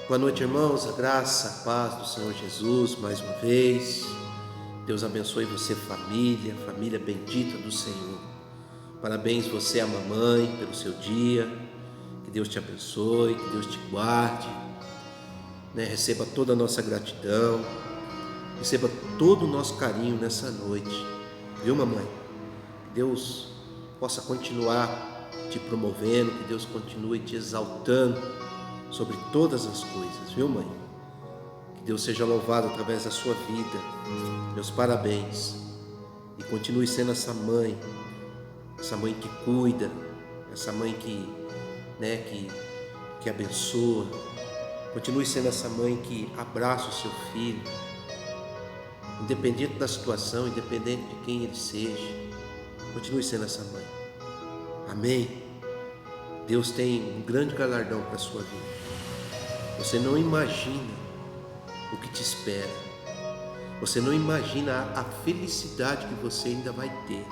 Boa noite, irmãos, a graça, a paz do Senhor Jesus, mais uma vez. Deus abençoe você, família bendita do Senhor. Parabéns você, a mamãe, pelo seu dia. Que Deus te abençoe, que Deus te guarde, Receba toda a nossa gratidão, receba todo o nosso carinho nessa noite, viu, mamãe? Que Deus possa continuar te promovendo, que Deus continue te exaltando sobre todas as coisas, viu, mãe? Que Deus seja louvado através da sua vida. Meus parabéns. E continue sendo essa mãe que cuida, essa mãe que abençoa. Continue sendo essa mãe que abraça o seu filho, independente da situação, independente de quem ele seja. Continue sendo essa mãe. Amém? Deus tem um grande galardão para a sua vida. Você não imagina o que te espera. Você não imagina a felicidade que você ainda vai ter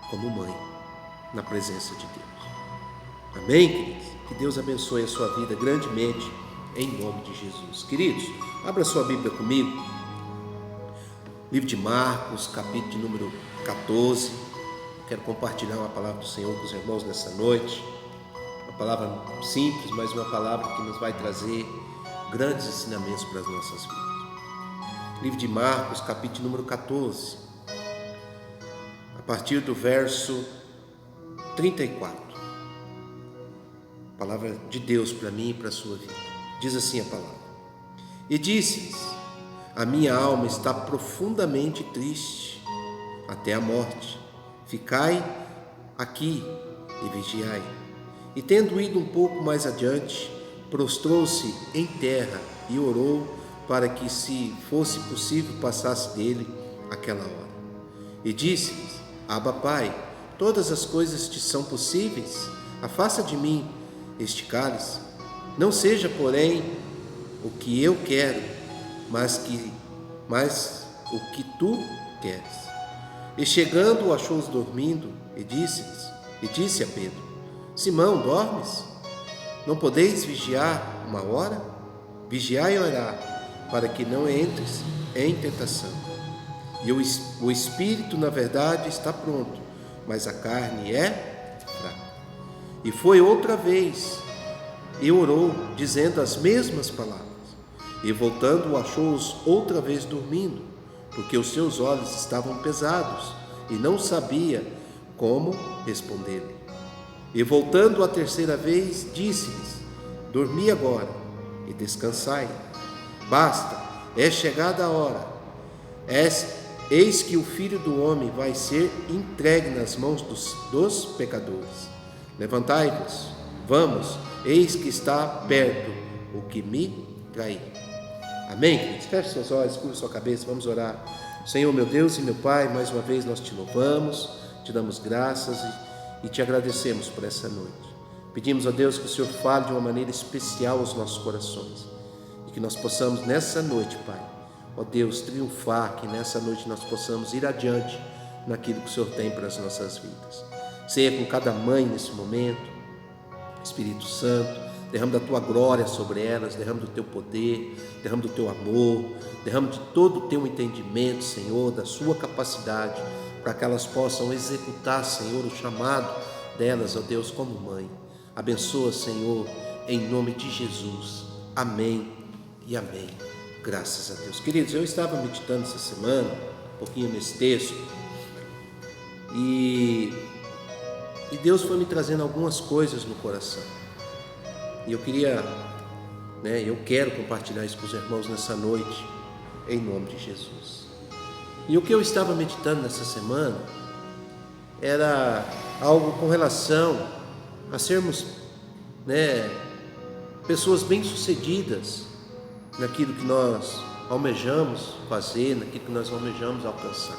como mãe na presença de Deus. Amém, queridos? Que Deus abençoe a sua vida grandemente em nome de Jesus. Queridos, abra sua Bíblia comigo. Livro de Marcos, capítulo de número 14. Quero compartilhar uma palavra do Senhor com os irmãos nessa noite. Uma palavra simples, mas uma palavra que nos vai trazer grandes ensinamentos para as nossas vidas. Livro de Marcos, capítulo número 14, a partir do verso 34. Palavra de Deus para mim e para a sua vida. Diz assim a palavra: E disse-lhes: A minha alma está profundamente triste até a morte. Ficai aqui e vigiai. E tendo ido um pouco mais adiante, prostrou-se em terra e orou para que, se fosse possível, passasse dele aquela hora. E disse-lhes: Abba, Pai, todas as coisas te são possíveis. Afasta de mim este cálice. Não seja, porém, o que eu quero, mas o que tu queres. E chegando, achou-os dormindo, e disse a Pedro: Simão, dormes? Não podeis vigiar uma hora? Vigiai e orai, para que não entres em tentação. E o espírito, na verdade, está pronto, mas a carne é fraca. E foi outra vez, e orou, dizendo as mesmas palavras. E voltando, achou-os outra vez dormindo, porque os seus olhos estavam pesados, e não sabia como responder-lhe. E voltando a terceira vez, disse-lhes: Dormi agora e descansai. Basta, é chegada a hora. Eis que o Filho do Homem vai ser entregue nas mãos dos pecadores. Levantai-vos, vamos, eis que está perto o que me trair. Amém, queridos? Feche seus olhos, curva sua cabeça, vamos orar. Senhor, meu Deus e meu Pai, mais uma vez nós te louvamos, te damos graças e te agradecemos por essa noite. Pedimos a Deus que o Senhor fale de uma maneira especial aos nossos corações e que nós possamos nessa noite, Pai, ó Deus, triunfar, que nessa noite nós possamos ir adiante naquilo que o Senhor tem para as nossas vidas. Seja com cada mãe nesse momento, Espírito Santo, derrama da tua glória sobre elas, derrama do teu poder, derrama do teu amor, derrama de todo o teu entendimento, Senhor, da sua capacidade, para que elas possam executar, Senhor, o chamado delas, ó Deus, como mãe. Abençoa, Senhor, em nome de Jesus. Amém e amém. Graças a Deus. Queridos, eu estava meditando essa semana, um pouquinho nesse texto, e Deus foi me trazendo algumas coisas no coração. E eu quero compartilhar isso com os irmãos nessa noite, em nome de Jesus. E o que eu estava meditando nessa semana era algo com relação a sermos, pessoas bem-sucedidas naquilo que nós almejamos fazer, naquilo que nós almejamos alcançar.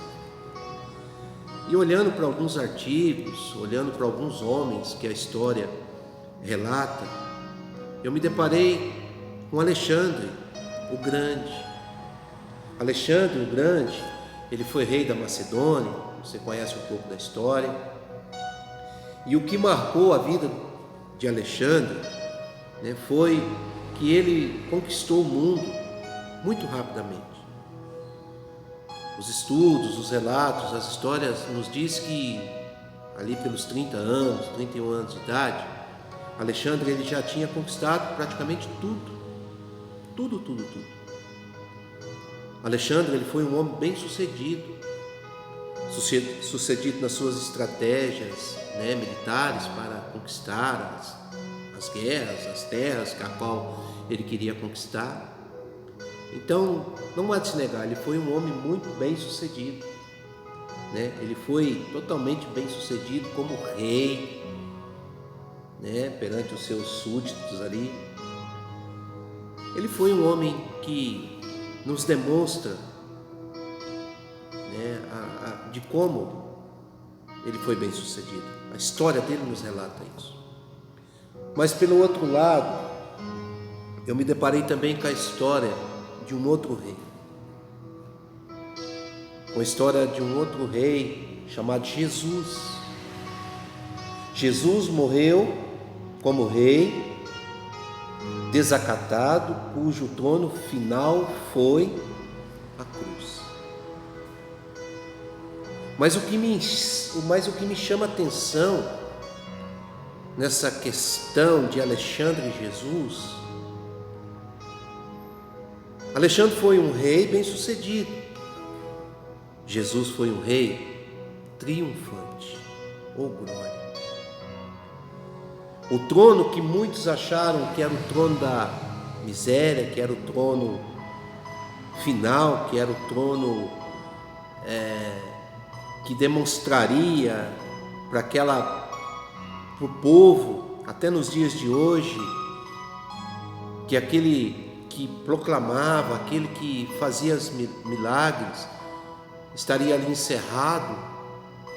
E olhando para alguns artigos, olhando para alguns homens que a história relata, eu me deparei com Alexandre o Grande. Alexandre o Grande, ele foi rei da Macedônia, você conhece um pouco da história. E o que marcou a vida de Alexandre né, foi que ele conquistou o mundo muito rapidamente. Os estudos, os relatos, as histórias nos diz que ali pelos 30 anos, 31 anos de idade, Alexandre ele já tinha conquistado praticamente tudo. Tudo. Alexandre ele foi um homem bem sucedido nas suas estratégias, né, militares para conquistar as guerras, as terras a qual ele queria conquistar. Então, não há de se negar, ele foi um homem muito bem sucedido, né? Ele foi totalmente bem sucedido como rei, né, perante os seus súditos ali. Ele foi um homem que nos demonstra, né, de como ele foi bem sucedido. A história dele nos relata isso. Mas pelo outro lado, eu me deparei também com a história de um outro rei. Com a história de um outro rei chamado Jesus. Jesus morreu como rei, desacatado, cujo trono final foi a cruz. Mas o que me chama a atenção nessa questão de Alexandre e Jesus, Alexandre foi um rei bem-sucedido. Jesus foi um rei triunfante. Oh glória! O trono que muitos acharam que era o trono da miséria, que era o trono final, que era o trono que demonstraria para o povo, até nos dias de hoje, que aquele que proclamava, aquele que fazia os milagres, estaria ali encerrado,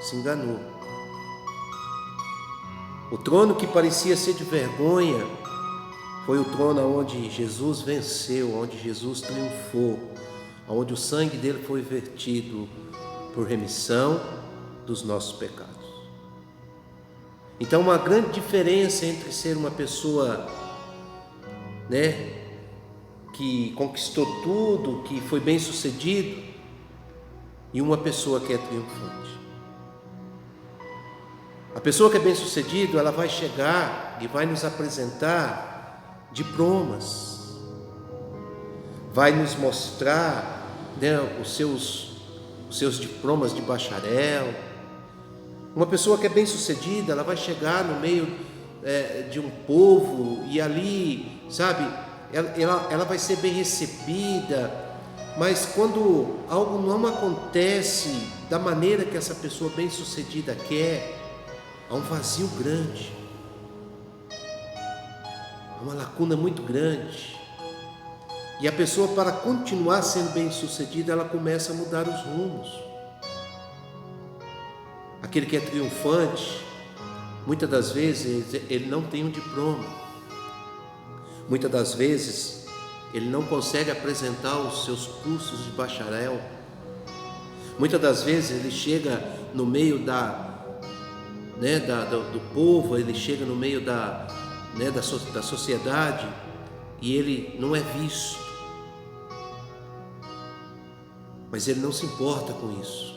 se enganou. O trono que parecia ser de vergonha foi o trono onde Jesus venceu, onde Jesus triunfou, onde o sangue dele foi vertido por remissão dos nossos pecados. Então, uma grande diferença entre ser uma pessoa, né, que conquistou tudo, que foi bem sucedido, e uma pessoa que é triunfante. A pessoa que é bem sucedida, ela vai chegar e vai nos apresentar diplomas, vai nos mostrar, né, os seus diplomas de bacharel. Uma pessoa que é bem sucedida, ela vai chegar no meio de um povo e ali, sabe, ela vai ser bem recebida, mas quando algo não acontece da maneira que essa pessoa bem sucedida quer, há um vazio grande, há uma lacuna muito grande, e a pessoa, para continuar sendo bem sucedida, ela começa a mudar os rumos. Aquele que é triunfante, muitas das vezes ele não tem um diploma, muitas das vezes ele não consegue apresentar os seus cursos de bacharel, muitas das vezes ele chega no meio do povo, ele chega no meio da sociedade e ele não é visto, mas ele não se importa com isso,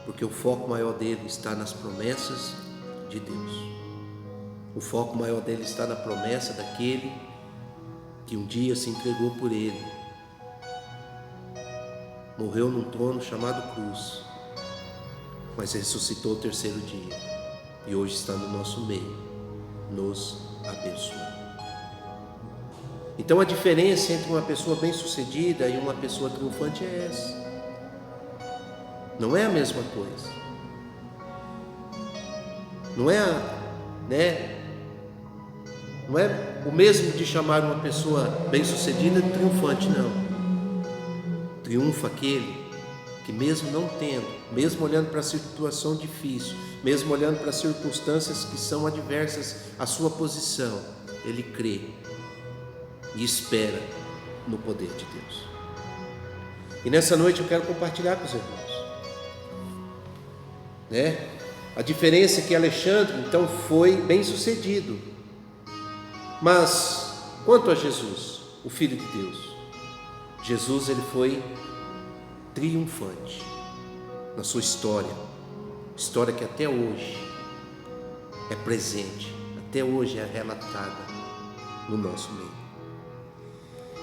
porque o foco maior dele está nas promessas de Deus. O foco maior dele está na promessa daquele que um dia se entregou por ele, morreu num trono chamado cruz, mas ressuscitou o terceiro dia e hoje está no nosso meio, nos abençoando. Então a diferença entre uma pessoa bem-sucedida e uma pessoa triunfante é essa. Não é a mesma coisa. Não é o mesmo de chamar uma pessoa bem-sucedida de triunfante, não. Triunfa aquele que, mesmo não tendo, mesmo olhando para a situação difícil, mesmo olhando para as circunstâncias que são adversas à sua posição, ele crê e espera no poder de Deus. E nessa noite eu quero compartilhar com os irmãos, a diferença é que Alexandre então foi bem sucedido, mas Quanto a Jesus, o Filho de Deus, Jesus ele foi triunfante na sua história que até hoje é presente, até hoje é relatada no nosso meio.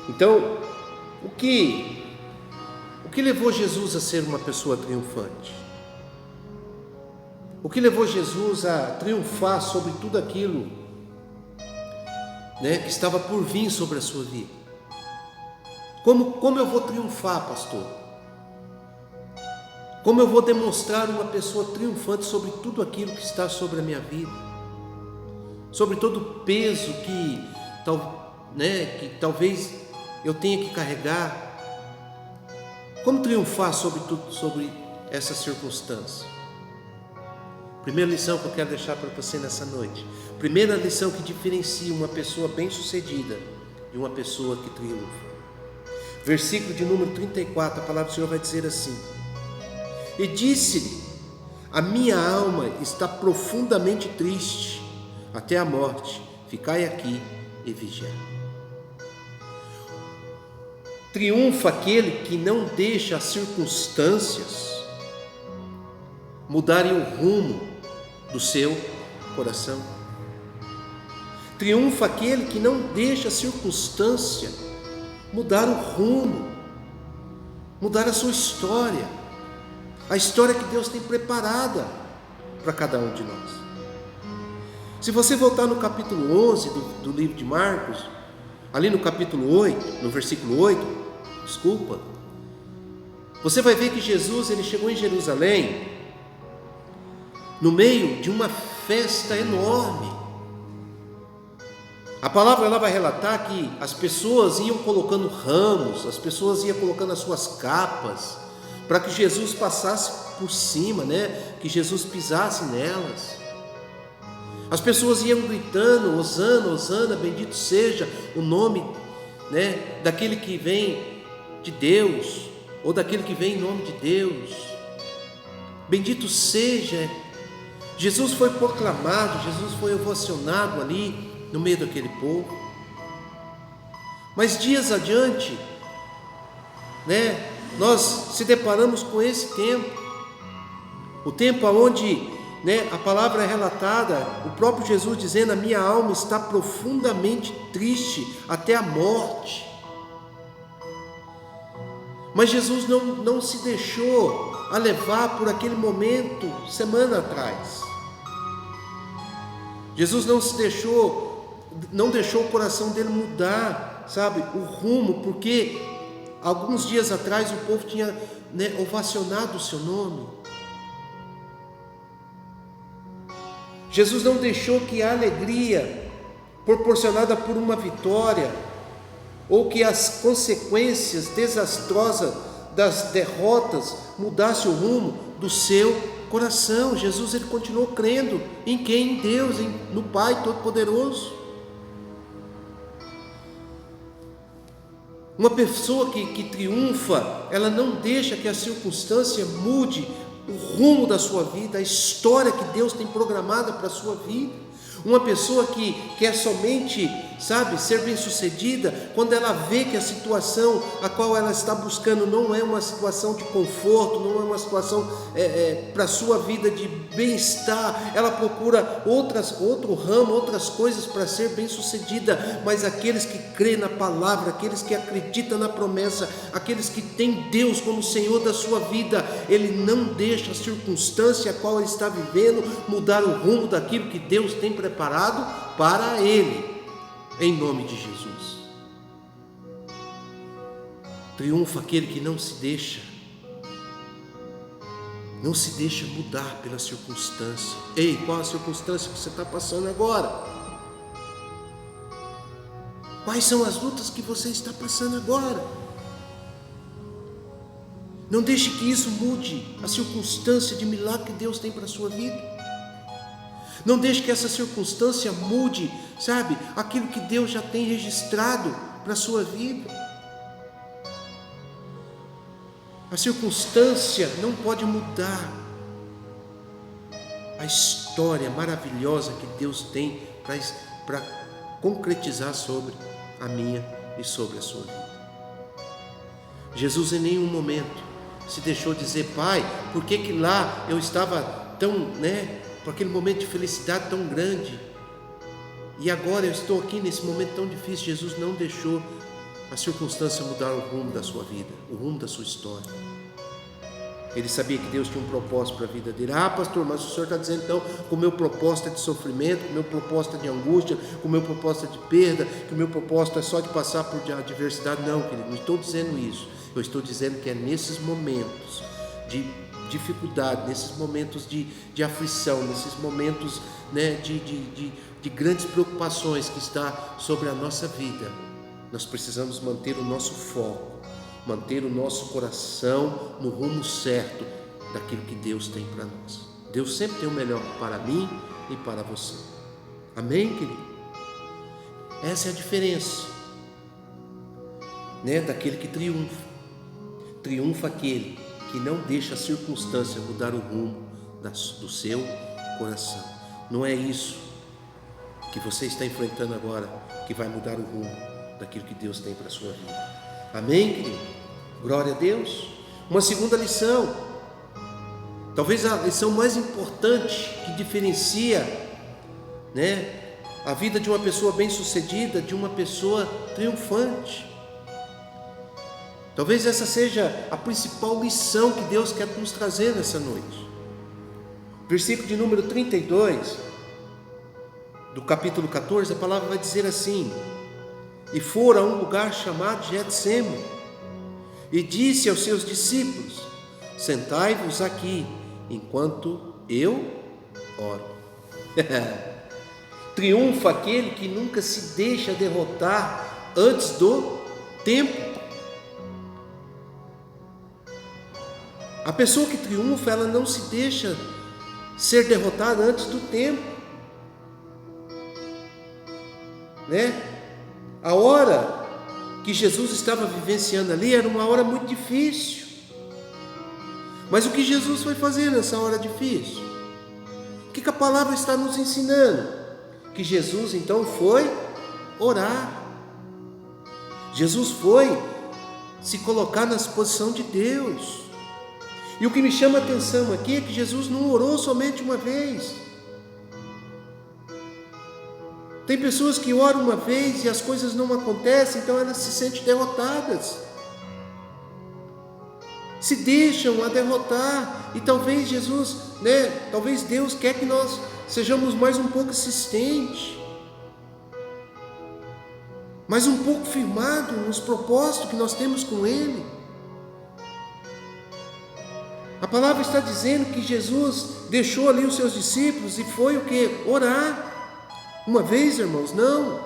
Então, o que levou Jesus a ser uma pessoa triunfante? O que levou Jesus a triunfar sobre tudo aquilo, que estava por vir sobre a sua vida? Como eu vou triunfar, pastor? Como eu vou demonstrar uma pessoa triunfante sobre tudo aquilo que está sobre a minha vida? Sobre todo o peso que talvez eu tenha que carregar? Como triunfar sobre essa circunstância? Primeira lição que eu quero deixar para você nessa noite. Primeira lição que diferencia uma pessoa bem-sucedida de uma pessoa que triunfa. Versículo de número 34, a palavra do Senhor vai dizer assim: e disse-lhe: a minha alma está profundamente triste até a morte, ficai aqui e vigiai. Triunfa aquele que não deixa as circunstâncias mudarem o rumo do seu coração. Triunfa aquele que não deixa a circunstância mudar o rumo, mudar a sua história, a história que Deus tem preparada para cada um de nós. Se você voltar no capítulo 11 do livro de Marcos, ali no capítulo 8, no versículo 8, você vai ver que Jesus ele chegou em Jerusalém no meio de uma festa enorme. A palavra ela vai relatar que as pessoas iam colocando ramos, as pessoas iam colocando as suas capas, para que Jesus passasse por cima, que Jesus pisasse nelas. As pessoas iam gritando: Hosana, Hosana, bendito seja o nome, daquele que vem de Deus, ou daquele que vem em nome de Deus. Bendito seja. Jesus foi proclamado, Jesus foi ovacionado ali no meio daquele povo. Mas dias adiante, nós se deparamos com esse tempo, o tempo onde a palavra é relatada, o próprio Jesus dizendo: a minha alma está profundamente triste até a morte. Mas Jesus não se deixou a levar por aquele momento semana atrás. Jesus não deixou o coração dele mudar, o rumo, porque alguns dias atrás o povo tinha ovacionado o seu nome. Jesus não deixou que a alegria proporcionada por uma vitória, ou que as consequências desastrosas das derrotas mudasse o rumo do seu coração. Jesus ele continuou crendo em quem? Em Deus, no Pai Todo-Poderoso. Uma pessoa que triunfa, ela não deixa que a circunstância mude o rumo da sua vida, a história que Deus tem programada para a sua vida. Uma pessoa que quer somente, ser bem-sucedida, quando ela vê que a situação a qual ela está buscando não é uma situação de conforto, não é uma situação para a sua vida de bem-estar, ela procura outro ramo, outras coisas para ser bem-sucedida. Mas aqueles que creem na palavra, aqueles que acreditam na promessa, aqueles que têm Deus como Senhor da sua vida, ele não deixa a circunstância a qual ele está vivendo mudar o rumo daquilo que Deus tem preparado para ele, em nome de Jesus. Triunfa aquele que não se deixa mudar pela circunstância. Ei, qual a circunstância que você está passando agora? Quais são as lutas que você está passando agora? Não deixe que isso mude a circunstância de milagre que Deus tem para a sua vida. Não deixe que essa circunstância mude, aquilo que Deus já tem registrado para a sua vida. A circunstância não pode mudar a história maravilhosa que Deus tem para concretizar sobre a minha e sobre a sua vida. Jesus em nenhum momento se deixou dizer: Pai, por que lá eu estava tão, por aquele momento de felicidade tão grande, e agora eu estou aqui nesse momento tão difícil? Jesus não deixou a circunstância mudar o rumo da sua vida, o rumo da sua história. Ele sabia que Deus tinha um propósito para a vida dele. Ah, pastor, mas o senhor está dizendo então que o meu propósito é de sofrimento, que o meu propósito é de angústia, que o meu propósito é de perda, que o meu propósito é só de passar por adversidade. Não, querido, não estou dizendo isso. Eu estou dizendo que é nesses momentos de dificuldade, nesses momentos de aflição, nesses momentos de grandes preocupações que está sobre a nossa vida, nós precisamos manter o nosso foco, manter o nosso coração no rumo certo daquilo que Deus tem para nós. Deus sempre tem o melhor para mim e para você. Amém, querido? Essa é a diferença, daquele que triunfa. Triunfa aquele que não deixa a circunstância mudar o rumo do seu coração. Não é isso que você está enfrentando agora que vai mudar o rumo daquilo que Deus tem para a sua vida. Amém, querido? Glória a Deus. Uma segunda lição, talvez a lição mais importante que diferencia, a vida de uma pessoa bem-sucedida de uma pessoa triunfante. Talvez essa seja a principal lição que Deus quer nos trazer nessa noite. Versículo de número 32 do capítulo 14, a palavra vai dizer assim: E foram a um lugar chamado Getsêmani, e disse aos seus discípulos: Sentai-vos aqui, enquanto eu oro. Triunfa aquele que nunca se deixa derrotar antes do tempo. A pessoa que triunfa, ela não se deixa ser derrotada antes do tempo, A hora que Jesus estava vivenciando ali era uma hora muito difícil. Mas o que Jesus foi fazer nessa hora difícil? O que a palavra está nos ensinando? Que Jesus então foi orar. Jesus foi se colocar na posição de Deus. E o que me chama a atenção aqui é que Jesus não orou somente uma vez. Tem pessoas que oram uma vez e as coisas não acontecem, então elas se sentem derrotadas. Se deixam a derrotar. E talvez Jesus, talvez Deus quer que nós sejamos mais um pouco insistentes, mais um pouco firmados nos propósitos que nós temos com Ele. A palavra está dizendo que Jesus deixou ali os seus discípulos e foi o que? Orar. Uma vez, irmãos? Não.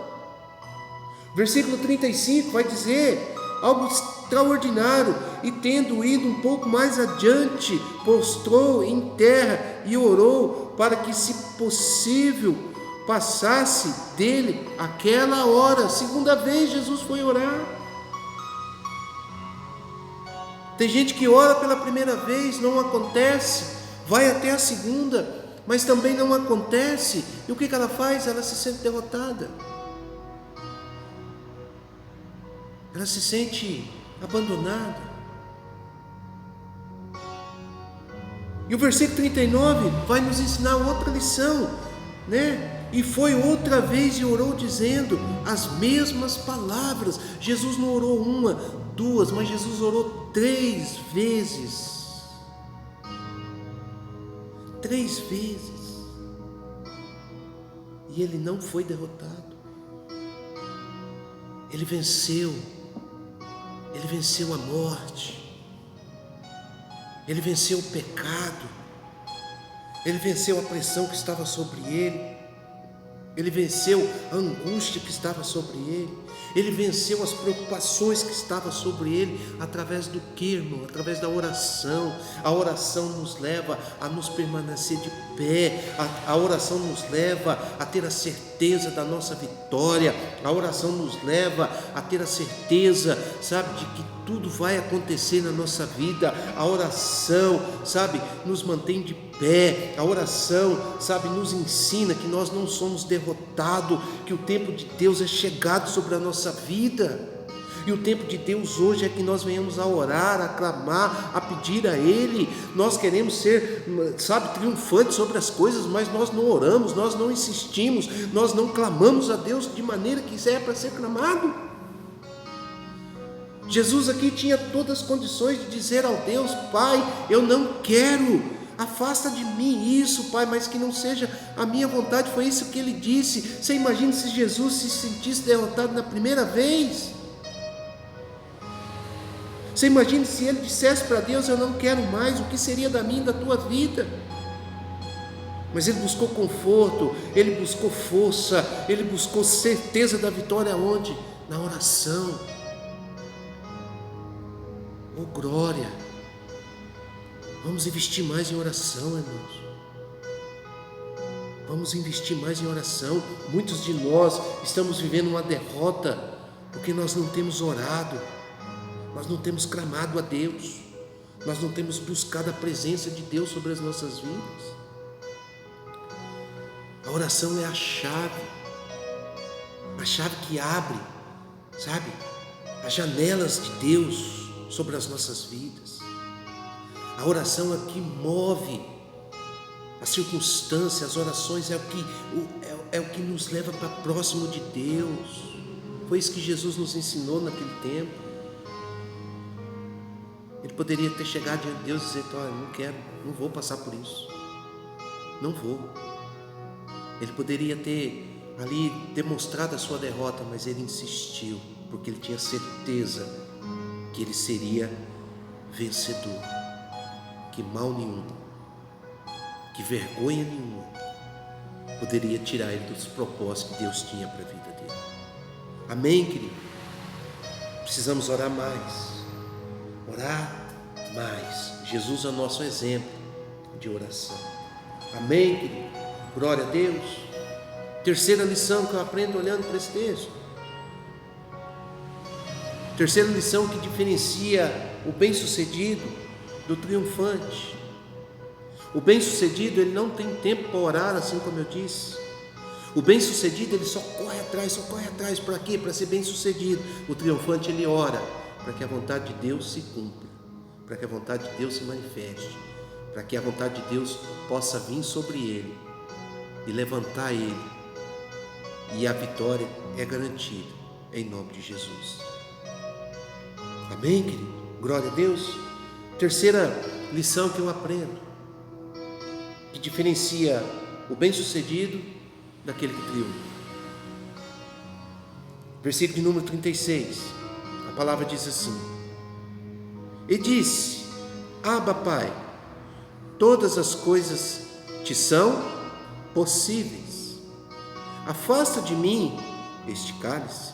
Versículo 35 vai dizer algo extraordinário. E tendo ido um pouco mais adiante, prostrou em terra e orou para que, se possível, passasse dele aquela hora. Segunda vez Jesus foi orar. Tem gente que ora pela primeira vez, não acontece, vai até a segunda, mas também não acontece. E o que ela faz? Ela se sente derrotada. Ela se sente abandonada. E o versículo 39 vai nos ensinar outra lição, E foi outra vez e orou dizendo as mesmas palavras. Jesus não orou uma, duas, mas Jesus orou 3 vezes. 3 vezes. E ele não foi derrotado. Ele venceu. Ele venceu a morte. Ele venceu o pecado. Ele venceu a pressão que estava sobre ele. Ele venceu a angústia que estava sobre ele. Ele venceu as preocupações que estavam sobre ele. Através do que, irmão? Através da oração. A oração nos leva a nos permanecer de pé. A oração nos leva a ter a certeza da nossa vitória. A oração nos leva a ter a certeza, de que tudo vai acontecer na nossa vida. A oração, nos mantém de pé. A oração, sabe, nos ensina que nós não somos derrotados, que o tempo de Deus é chegado sobre a nossa vida. E o tempo de Deus hoje é que nós venhamos a orar, a clamar, a pedir a Ele. Nós queremos ser, sabe, triunfantes sobre as coisas, mas nós não oramos, nós não insistimos, nós não clamamos a Deus de maneira que é para ser clamado. Jesus aqui tinha todas as condições de dizer ao Deus: Pai, eu não quero, afasta de mim isso, Pai, mas que não seja a minha vontade. Foi isso que ele disse. Você imagina se Jesus se sentisse derrotado na primeira vez? Você imagina se ele dissesse para Deus: eu não quero mais, o que seria da minha e da tua vida? Mas ele buscou conforto, ele buscou força, ele buscou certeza da vitória aonde? Na oração. Oh glória! Vamos investir mais em oração, irmãos. Vamos investir mais em oração. Muitos de nós estamos vivendo uma derrota porque nós não temos orado. Nós não temos clamado a Deus, nós não temos buscado a presença de Deus sobre as nossas vidas. A oração é a chave que abre, sabe, as janelas de Deus sobre as nossas vidas. A oração é que move as circunstâncias, as orações é o que nos leva para próximo de Deus. Foi isso que Jesus nos ensinou naquele tempo. Ele poderia ter chegado diante de Deus e dizer: olha, não quero, não vou passar por isso, não vou. Ele poderia ter ali demonstrado a sua derrota, mas ele insistiu, porque ele tinha certeza que ele seria vencedor, que mal nenhum, que vergonha nenhuma poderia tirar ele dos propósitos que Deus tinha para a vida dele. Amém, querido? Precisamos orar mais. Orar mais. Jesus é o nosso exemplo de oração. Amém, querido? Glória a Deus. Terceira lição que eu aprendo olhando para esse texto. Terceira lição que diferencia o bem-sucedido do triunfante. O bem-sucedido, ele não tem tempo para orar, assim como eu disse. O bem-sucedido, ele só corre atrás. Para quê? Para ser bem-sucedido. O triunfante, ele ora para que a vontade de Deus se cumpra, para que a vontade de Deus se manifeste, para que a vontade de Deus possa vir sobre ele e levantar ele, e a vitória é garantida em nome de Jesus. Amém, querido? Glória a Deus. Terceira lição que eu aprendo, que diferencia o bem-sucedido daquele que triunfa. Versículo de número 36. A palavra diz assim: e disse: Abba, Pai, todas as coisas te são possíveis. Afasta de mim este cálice.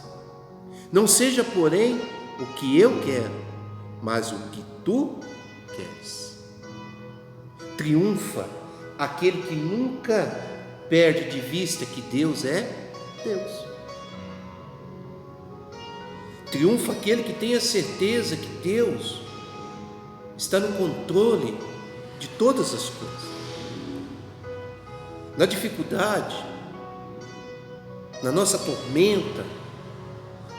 Não seja, porém, o que eu quero, mas o que tu queres. Triunfa aquele que nunca perde de vista que Deus é Deus. Triunfa aquele que tem a certeza que Deus está no controle de todas as coisas. Na dificuldade, na nossa tormenta,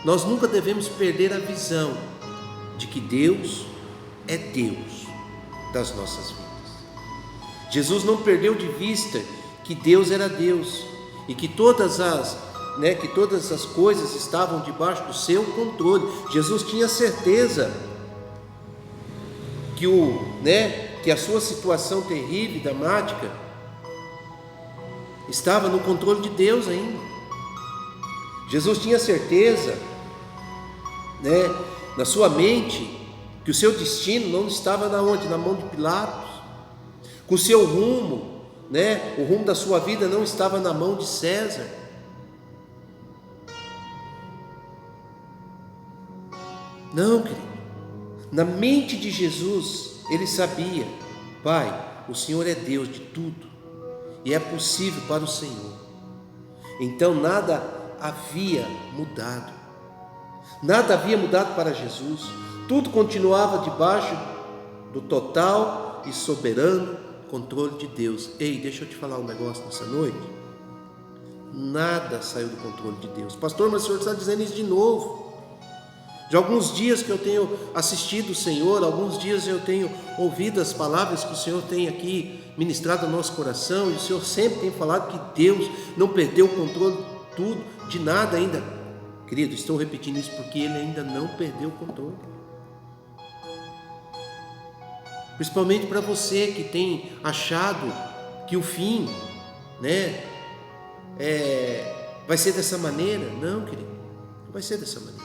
nós nunca devemos perder a visão de que Deus é Deus das nossas vidas. Jesus não perdeu de vista que Deus era Deus e que todas as coisas estavam debaixo do seu controle. Jesus tinha certeza que a sua situação terrível, dramática, estava no controle de Deus ainda. Jesus tinha certeza, na sua mente, que o seu destino não estava na mão de Pilatos, que o seu rumo, o rumo da sua vida não estava na mão de César. Não, querido. Na mente de Jesus, ele sabia: Pai, o Senhor é Deus de tudo e é possível para o Senhor. Então nada havia mudado. Nada havia mudado para Jesus. Tudo continuava debaixo do total e soberano controle de Deus. Ei, deixa eu te falar um negócio nessa noite. Nada saiu do controle de Deus. Pastor, mas o senhor está dizendo isso de novo. De alguns dias que eu tenho assistido o Senhor, alguns dias eu tenho ouvido as palavras que o Senhor tem aqui ministrado no nosso coração, e o Senhor sempre tem falado que Deus não perdeu o controle de tudo, de nada ainda. Querido, estou repetindo isso porque Ele ainda não perdeu o controle. Principalmente para você que tem achado que o fim, vai ser dessa maneira. Não, querido, não vai ser dessa maneira.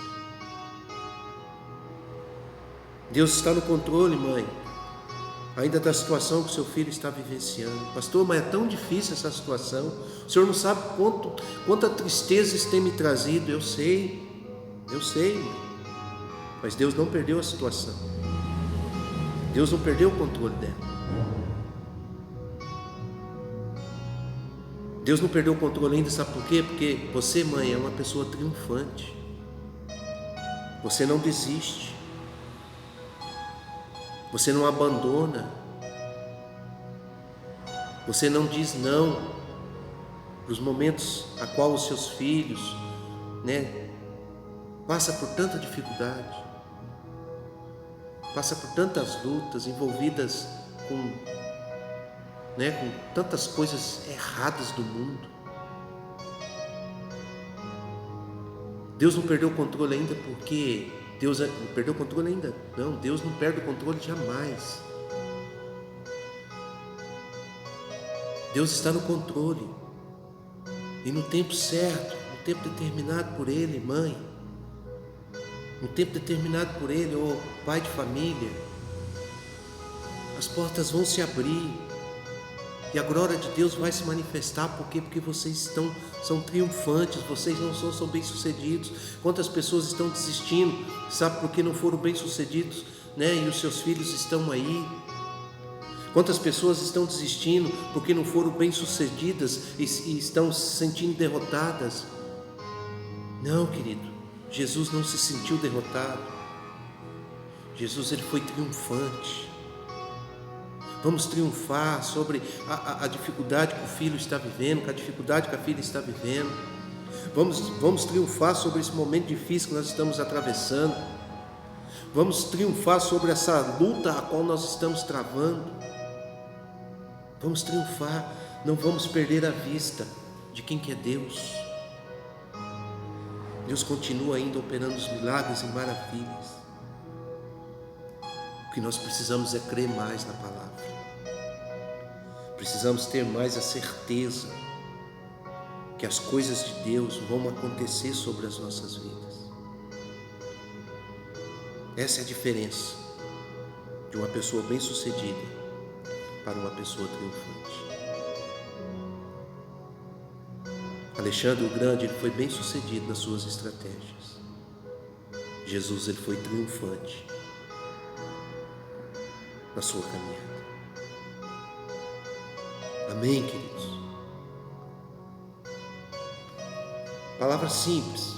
Deus está no controle, mãe, ainda da situação que o seu filho está vivenciando. Pastor, mas é tão difícil essa situação. O senhor não sabe quanta tristeza isso tem me trazido. Eu sei, mas Deus não perdeu a situação. Deus não perdeu o controle dela. Deus não perdeu o controle ainda, sabe por quê? Porque você, mãe, é uma pessoa triunfante. Você não desiste. Você não abandona. Você não diz não para os momentos a qual os seus filhos, passa por tanta dificuldade, passa por tantas lutas, envolvidas com tantas coisas erradas do mundo. Deus não perdeu o controle ainda porque Deus não perdeu o controle ainda. Não, Deus não perde o controle jamais. Deus está no controle. E no tempo certo, no tempo determinado por Ele, mãe, no tempo determinado por Ele, ou pai de família, as portas vão se abrir e a glória de Deus vai se manifestar. Por quê? Porque vocês são triunfantes, vocês não são bem-sucedidos. Quantas pessoas estão desistindo, sabe, porque não foram bem-sucedidos, e os seus filhos estão aí. Quantas pessoas estão desistindo porque não foram bem-sucedidas e estão se sentindo derrotadas. Não, querido, Jesus não se sentiu derrotado. Jesus, Ele foi triunfante. Vamos triunfar sobre a dificuldade que o filho está vivendo, com a dificuldade que a filha está vivendo. Vamos triunfar sobre esse momento difícil que nós estamos atravessando. Vamos triunfar sobre essa luta a qual nós estamos travando. Vamos triunfar, não vamos perder a vista de quem que é Deus. Deus continua ainda operando os milagres e maravilhas. O que nós precisamos é crer mais na palavra. Precisamos ter mais a certeza que as coisas de Deus vão acontecer sobre as nossas vidas. Essa é a diferença de uma pessoa bem-sucedida para uma pessoa triunfante. Alexandre o Grande, ele foi bem-sucedido nas suas estratégias. Jesus, ele foi triunfante na sua caminhada. Amém, queridos? Palavra simples,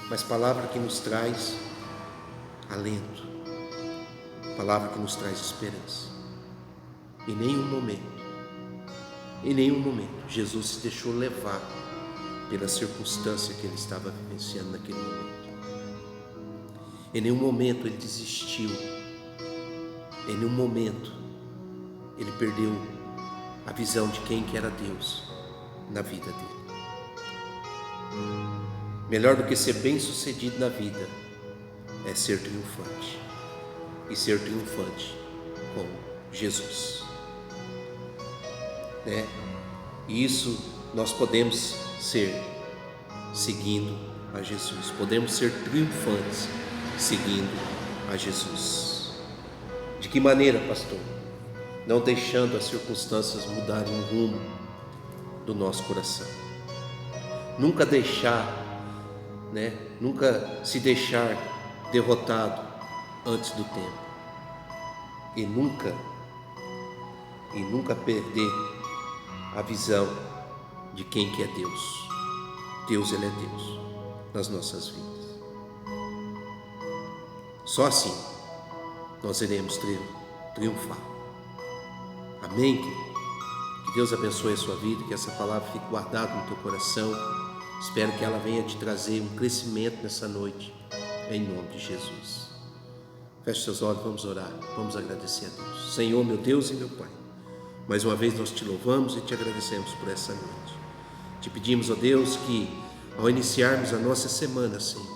mas palavra que nos traz alento, palavra que nos traz esperança. Em nenhum momento, Jesus se deixou levar pela circunstância que ele estava vivenciando naquele momento. Em nenhum momento ele desistiu. Em nenhum momento ele perdeu a visão de quem que era Deus na vida dele. Melhor do que ser bem-sucedido na vida é ser triunfante. E ser triunfante com Jesus. E isso nós podemos ser seguindo a Jesus. Podemos ser triunfantes seguindo a Jesus. De que maneira, pastor? Não deixando as circunstâncias mudarem o rumo do nosso coração. Nunca se deixar derrotado antes do tempo. E nunca perder a visão de quem que é Deus. Deus, Ele é Deus nas nossas vidas. Só assim nós iremos triunfar. Amém, querido? Que Deus abençoe a sua vida, que essa palavra fique guardada no teu coração. Espero que ela venha te trazer um crescimento nessa noite, em nome de Jesus. Feche seus olhos, vamos orar, vamos agradecer a Deus. Senhor, meu Deus e meu Pai, mais uma vez nós te louvamos e te agradecemos por essa noite. Te pedimos, ó Deus, que ao iniciarmos a nossa semana, Senhor,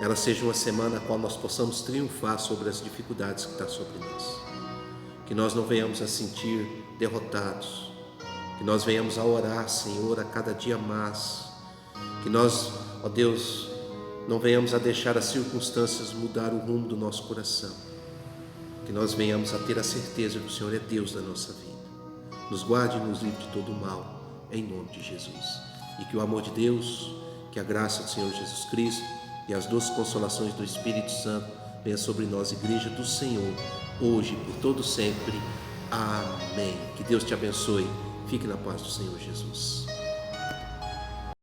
ela seja uma semana na qual nós possamos triunfar sobre as dificuldades que estão sobre nós. Que nós não venhamos a sentir derrotados, que nós venhamos a orar, Senhor, a cada dia mais, que nós, ó Deus, não venhamos a deixar as circunstâncias mudar o rumo do nosso coração, que nós venhamos a ter a certeza que o Senhor é Deus da nossa vida. Nos guarde e nos livre de todo o mal, em nome de Jesus. E que o amor de Deus, que a graça do Senhor Jesus Cristo e as doces consolações do Espírito Santo venha sobre nós, Igreja do Senhor, hoje e por todo sempre. Amém. Que Deus te abençoe. Fique na paz do Senhor Jesus.